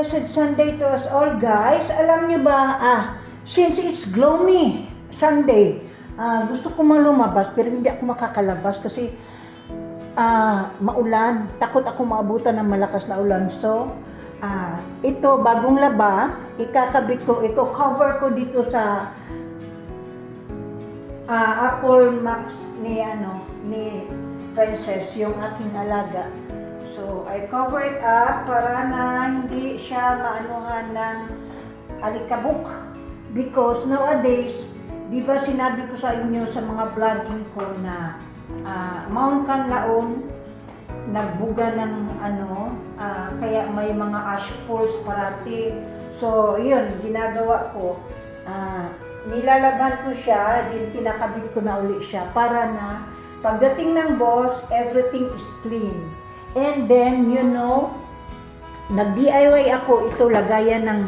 Blessed Sunday to us all, guys. Alam nyo ba, since it's gloomy Sunday, gusto ko lumabas pero hindi ako makakalabas kasi maulan. Takot ako maabutan ng malakas na ulan. So, ito, bagong laba, ikakabit ko, cover ko dito sa Apple Max ni Princess, yung aking alaga. So, I cover it up para na hindi siya maanuhan ng alikabok. Because nowadays, di ba sinabi ko sa inyo sa mga vlogging ko na Mount Canlaon nagbuga ng kaya may mga ash falls parati. So, yun, ginagawa ko. Nilalaban ko siya, din kinakabit ko na uli siya para na pagdating ng boss, everything is clean. And then, nag-DIY ako ito, lagayan ng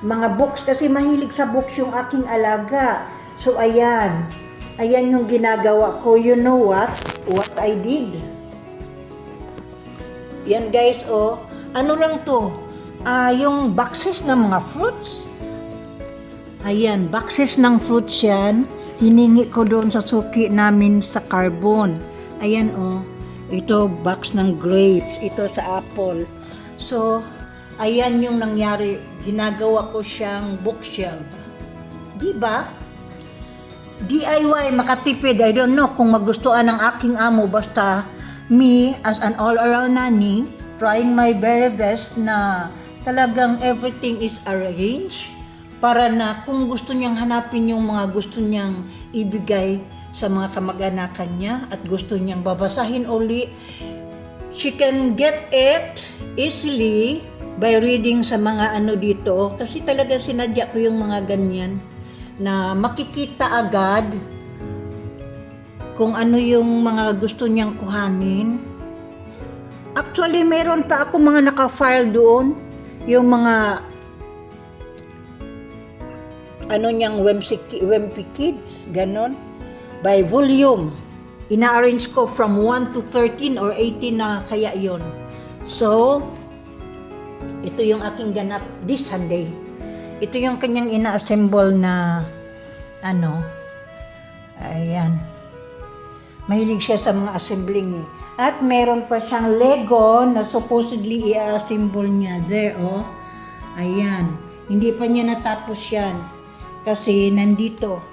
mga books kasi mahilig sa books yung aking alaga. So, ayan. Ayan yung ginagawa ko. You know what? What I did. Yan guys, ano lang to? Yung boxes ng mga fruits. Ayan, boxes ng fruits yan. Hiningi ko doon sa suki namin sa Carbon. Ayan, ito box ng grapes, ito sa apple. So, ayan yung nangyari. Ginagawa ko siyang bookshelf. Diba? DIY, makatipid. I don't know kung magustuhan ng aking amo. Basta me, as an all-around nanny, trying my very best na talagang everything is arranged para na kung gusto niyang hanapin yung mga gusto niyang ibigay sa mga kamag-anakan niya at gusto niyang babasahin uli, she can get it easily by reading sa mga dito. Kasi talaga sinadya ko yung mga ganyan na makikita agad kung ano yung mga gusto niyang kuhanin. Actually, meron pa ako mga naka-file doon, yung mga Wimpy Kids, ganon. By volume. Ina-arrange ko from 1 to 13 or 18 na kaya yon. So, ito yung aking ganap this Sunday. Ito yung kanyang ina-assemble na ayan. Mahilig siya sa mga assembling . At meron pa siyang Lego na supposedly i-assemble niya. There, ayan. Hindi pa niya natapos yan. Kasi nandito.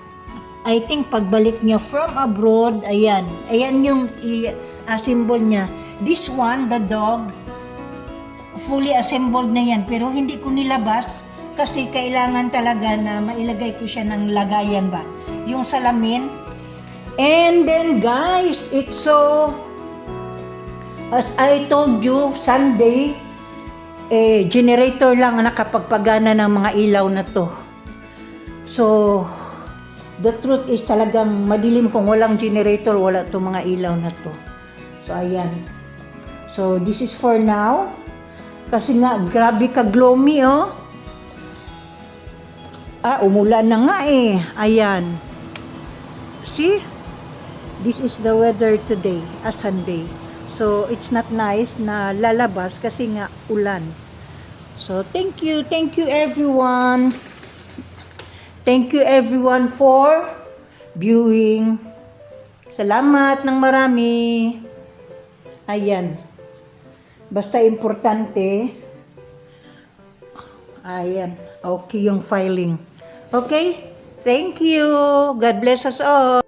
I think pagbalik niya from abroad, ayan yung i-assemble niya. This one, the dog, fully assembled na yan. Pero hindi ko nilabas kasi kailangan talaga na mailagay ko siya ng lagayan ba. Yung salamin. And then guys, it's so, as I told you, Sunday, generator lang nakapagpagana ng mga ilaw na to. So, the truth is talagang madilim kung walang generator, wala to mga ilaw na to. So, ayan. So, this is for now. Kasi nga, grabe ka gloomy, umulan na nga Ayan. See? This is the weather today, Sunday. So, it's not nice na lalabas kasi nga ulan. So, thank you everyone. Thank you everyone for viewing. Salamat ng marami. Ayan. Basta importante. Ayan. Okay yung filing. Okay? Thank you. God bless us all.